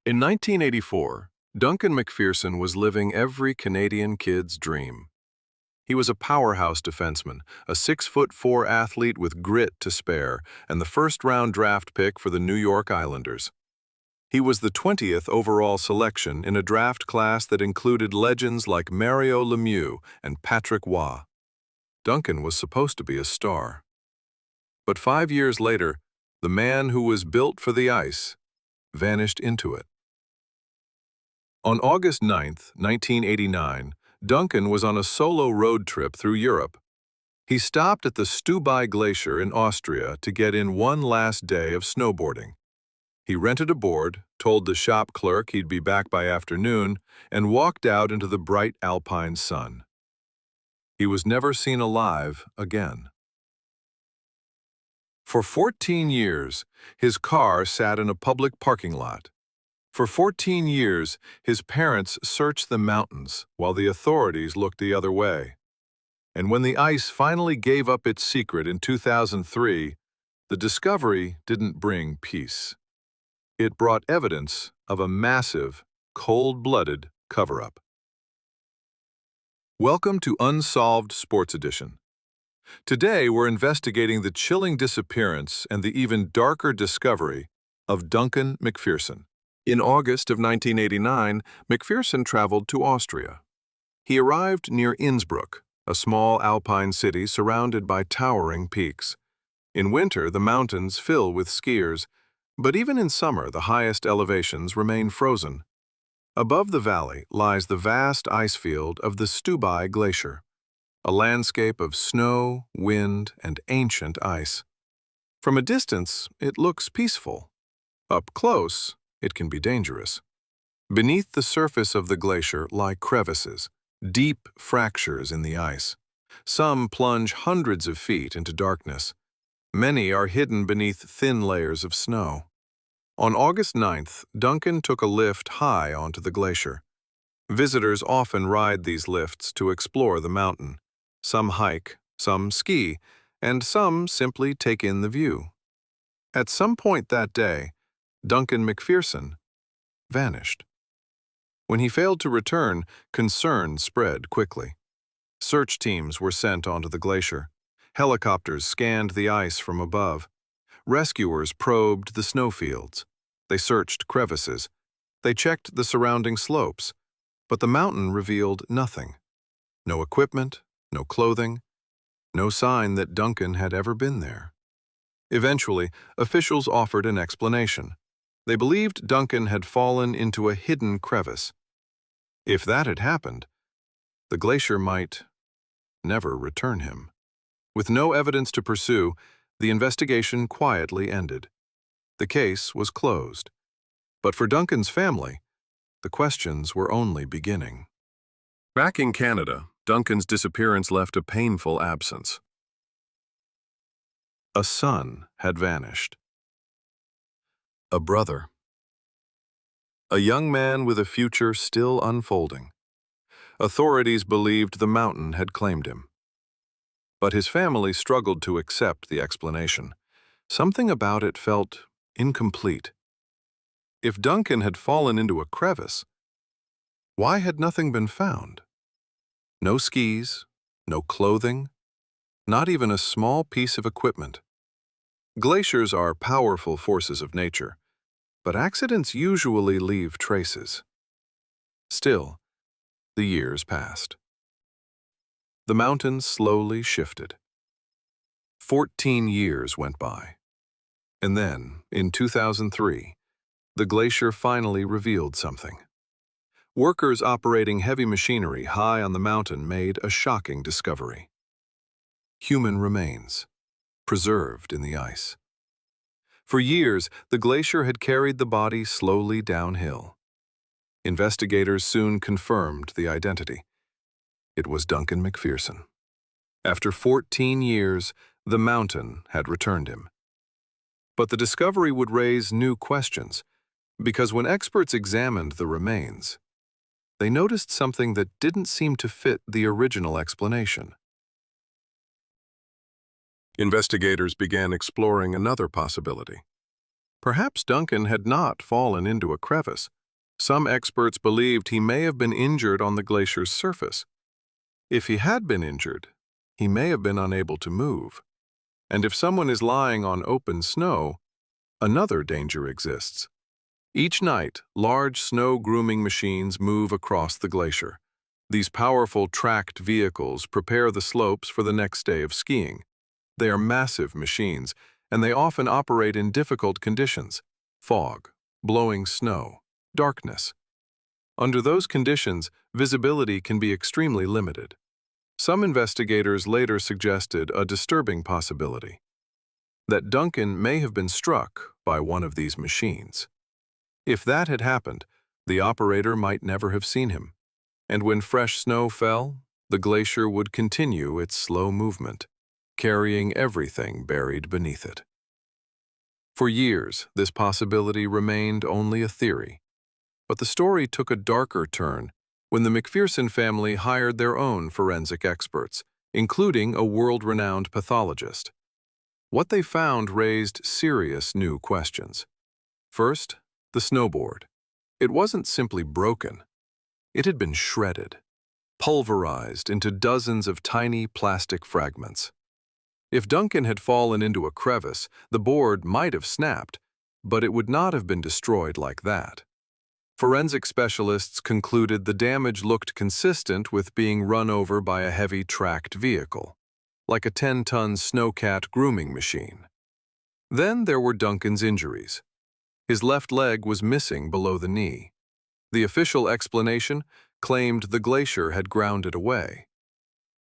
In 1984, Duncan Macpherson was living every Canadian kid's dream. He was a powerhouse defenseman, a 6'4" athlete with grit to spare, and the first-round draft pick for the New York Islanders. He was the 20th overall selection in a draft class that included legends like Mario Lemieux and Patrick Roy. Duncan was supposed to be a star. But 5 years later, the man who was built for the ice vanished into it. On August 9, 1989, Duncan was on a solo road trip through Europe. He stopped at the Stubai Glacier in Austria to get in one last day of snowboarding. He rented a board, told the shop clerk he'd be back by afternoon, and walked out into the bright alpine sun. He was never seen alive again. For 14 years, his car sat in a public parking lot. For 14 years, his parents searched the mountains while the authorities looked the other way. And when the ice finally gave up its secret in 2003, the discovery didn't bring peace. It brought evidence of a massive, cold-blooded cover-up. Welcome to Unsolved Sports Edition. Today, we're investigating the chilling disappearance and the even darker discovery of Duncan Macpherson. In August of 1989, Macpherson traveled to Austria. He arrived near Innsbruck, a small alpine city surrounded by towering peaks. In winter, the mountains fill with skiers, but even in summer, the highest elevations remain frozen. Above the valley lies the vast ice field of the Stubai Glacier, a landscape of snow, wind, and ancient ice. From a distance, it looks peaceful. Up close, it can be dangerous. Beneath the surface of the glacier lie crevices, deep fractures in the ice. Some plunge hundreds of feet into darkness. Many are hidden beneath thin layers of snow. On August 9th, Duncan took a lift high onto the glacier. Visitors often ride these lifts to explore the mountain. Some hike, some ski, and some simply take in the view. At some point that day, Duncan Macpherson vanished. When he failed to return, concern spread quickly. Search teams were sent onto the glacier. Helicopters scanned the ice from above. Rescuers probed the snowfields. They searched crevices. They checked the surrounding slopes. But the mountain revealed nothing. No equipment, no clothing, no sign that Duncan had ever been there. Eventually, officials offered an explanation. They believed Duncan had fallen into a hidden crevice. If that had happened, the glacier might never return him. With no evidence to pursue, the investigation quietly ended. The case was closed. But for Duncan's family, the questions were only beginning. Back in Canada, Duncan's disappearance left a painful absence. A son had vanished. A brother. A young man with a future still unfolding. Authorities believed the mountain had claimed him. But his family struggled to accept the explanation. Something about it felt incomplete. If Duncan had fallen into a crevice, why had nothing been found? No skis, no clothing, not even a small piece of equipment. Glaciers are powerful forces of nature, but accidents usually leave traces. Still, the years passed. The mountains slowly shifted. 14 years went by. And then, in 2003, the glacier finally revealed something. Workers operating heavy machinery high on the mountain made a shocking discovery. Human remains, preserved in the ice. For years, the glacier had carried the body slowly downhill. Investigators soon confirmed the identity. It was Duncan Macpherson. After 14 years, the mountain had returned him. But the discovery would raise new questions, because when experts examined the remains, they noticed something that didn't seem to fit the original explanation. Investigators began exploring another possibility. Perhaps Duncan had not fallen into a crevice, Some experts believed he may have been injured on the glacier's surface. If he had been injured, he may have been unable to move. And if someone is lying on open snow, another danger exists. Each night, large snow grooming machines move across the glacier. These powerful tracked vehicles prepare the slopes for the next day of skiing. They are massive machines, and they often operate in difficult conditions: fog, blowing snow, darkness. Under those conditions, visibility can be extremely limited. Some investigators later suggested a disturbing possibility: that Duncan may have been struck by one of these machines. If that had happened, the operator might never have seen him, and when fresh snow fell, the glacier would continue its slow movement, carrying everything buried beneath it. For years, this possibility remained only a theory, but the story took a darker turn when the Macpherson family hired their own forensic experts, including a world-renowned pathologist. What they found raised serious new questions. First, the snowboard. It wasn't simply broken. It had been shredded, pulverized into dozens of tiny plastic fragments. If Duncan had fallen into a crevice, the board might have snapped, but it would not have been destroyed like that. Forensic specialists concluded the damage looked consistent with being run over by a heavy tracked vehicle, like a 10-ton snowcat grooming machine. Then there were Duncan's injuries. His left leg was missing below the knee. The official explanation claimed the glacier had ground it away.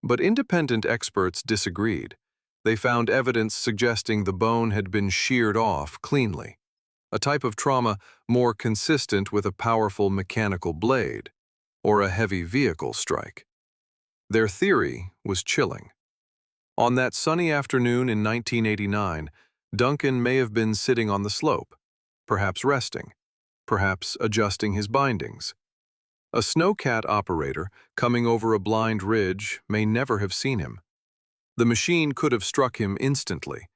But independent experts disagreed. They found evidence suggesting the bone had been sheared off cleanly, a type of trauma more consistent with a powerful mechanical blade or a heavy vehicle strike. Their theory was chilling. On that sunny afternoon in 1989, Duncan may have been sitting on the slope, perhaps resting, perhaps adjusting his bindings. A snowcat operator coming over a blind ridge may never have seen him. The machine could have struck him instantly.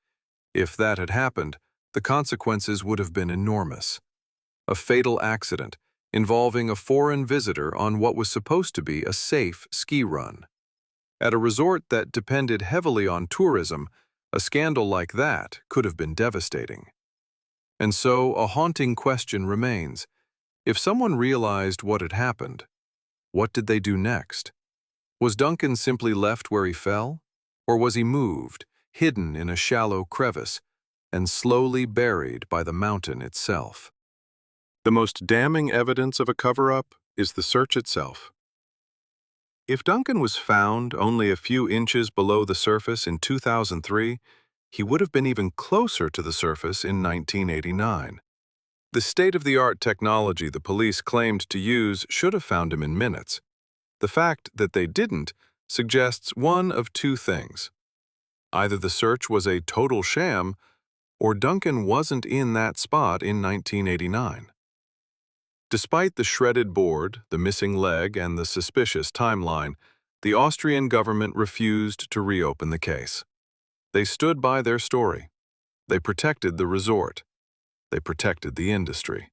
If that had happened, the consequences would have been enormous. A fatal accident involving a foreign visitor on what was supposed to be a safe ski run. At a resort that depended heavily on tourism, a scandal like that could have been devastating. And so a haunting question remains. If someone realized what had happened, what did they do next? Was Duncan simply left where he fell? Or was he moved, hidden in a shallow crevice, and slowly buried by the mountain itself? The most damning evidence of a cover-up is the search itself. If Duncan was found only a few inches below the surface in 2003, he would have been even closer to the surface in 1989. The state-of-the-art technology the police claimed to use should have found him in minutes. The fact that they didn't suggests one of two things. Either the search was a total sham, or Duncan wasn't in that spot in 1989. Despite the shredded board, the missing leg, and the suspicious timeline, the Austrian government refused to reopen the case. They stood by their story. They protected the resort. They protected the industry.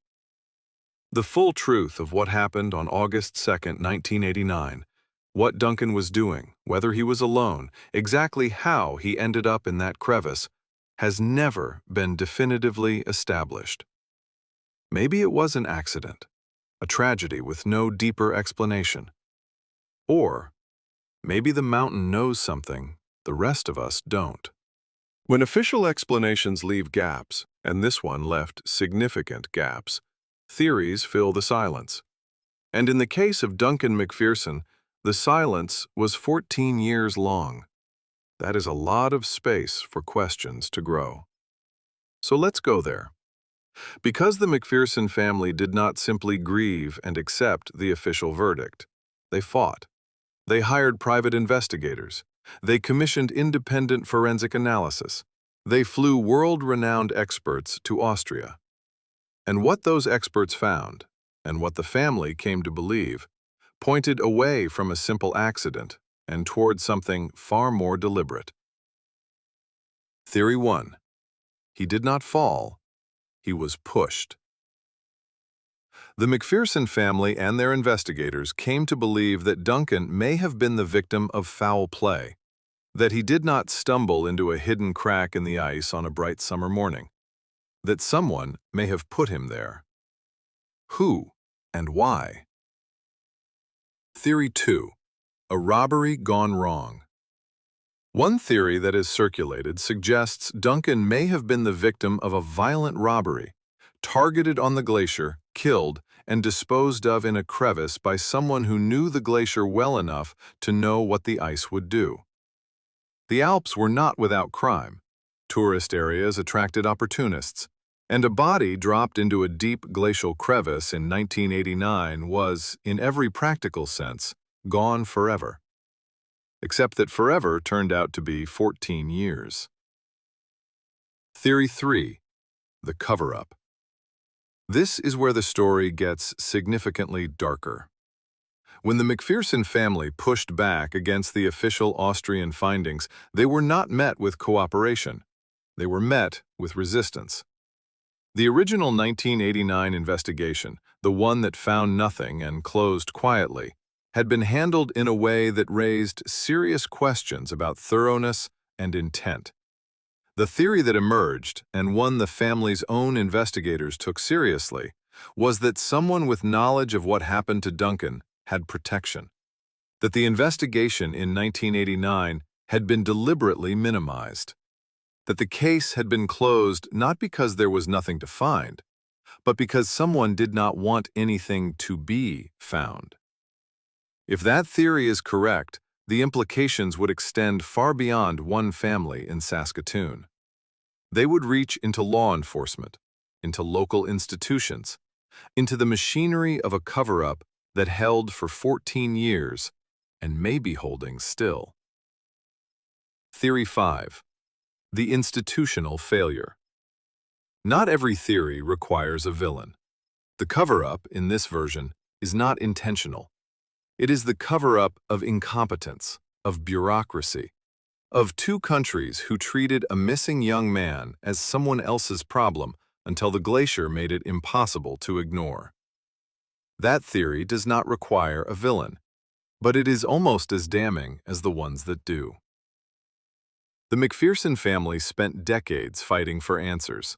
The full truth of what happened on August 2, 1989, what Duncan was doing, whether he was alone, exactly how he ended up in that crevice, has never been definitively established. Maybe it was an accident, a tragedy with no deeper explanation. Or maybe the mountain knows something the rest of us don't. When official explanations leave gaps, and this one left significant gaps, theories fill the silence. And in the case of Duncan Macpherson, the silence was 14 years long. That is a lot of space for questions to grow. So let's go there. Because the Macpherson family did not simply grieve and accept the official verdict, they fought. They hired private investigators. They commissioned independent forensic analysis. They flew world-renowned experts to Austria. And what those experts found, and what the family came to believe, pointed away from a simple accident and toward something far more deliberate. Theory 1. He did not fall. He was pushed. The Macpherson family and their investigators came to believe that Duncan may have been the victim of foul play, that he did not stumble into a hidden crack in the ice on a bright summer morning, that someone may have put him there. Who and why? Theory 2. A robbery gone wrong. One theory that has circulated suggests Duncan may have been the victim of a violent robbery, targeted on the glacier, killed, and disposed of in a crevice by someone who knew the glacier well enough to know what the ice would do. The Alps were not without crime. Tourist areas attracted opportunists, and a body dropped into a deep glacial crevice in 1989 was, in every practical sense, gone forever. Except that forever turned out to be 14 years. Theory 3. The cover-up. This is where the story gets significantly darker. When the Macpherson family pushed back against the official Austrian findings, they were not met with cooperation. They were met with resistance. The original 1989 investigation, the one that found nothing and closed quietly, had been handled in a way that raised serious questions about thoroughness and intent. The theory that emerged, and one the family's own investigators took seriously, was that someone with knowledge of what happened to Duncan had protection, that the investigation in 1989 had been deliberately minimized, that the case had been closed not because there was nothing to find, but because someone did not want anything to be found. If that theory is correct, the implications would extend far beyond one family in Saskatoon. They would reach into law enforcement, into local institutions, into the machinery of a cover-up that held for 14 years and may be holding still. Theory 5. The institutional failure. Not every theory requires a villain. The cover-up, in this version, is not intentional. It is the cover-up of incompetence, of bureaucracy, of two countries who treated a missing young man as someone else's problem until the glacier made it impossible to ignore. That theory does not require a villain, but it is almost as damning as the ones that do. The Macpherson family spent decades fighting for answers.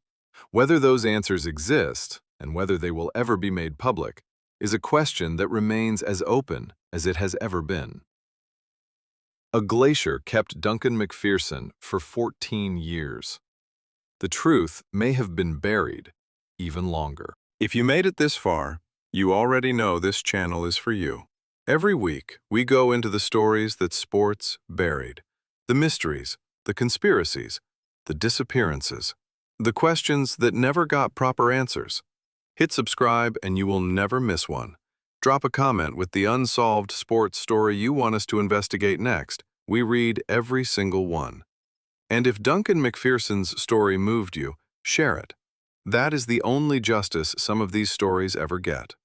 Whether those answers exist, and whether they will ever be made public, is a question that remains as open as it has ever been. A glacier kept Duncan Macpherson for 14 years. The truth may have been buried even longer. If you made it this far, you already know this channel is for you. Every week, we go into the stories that sports buried, the mysteries, the conspiracies, the disappearances, the questions that never got proper answers. Hit subscribe and you will never miss one. Drop a comment with the unsolved sports story you want us to investigate next. We read every single one. And if Duncan Macpherson's story moved you, share it. That is the only justice some of these stories ever get.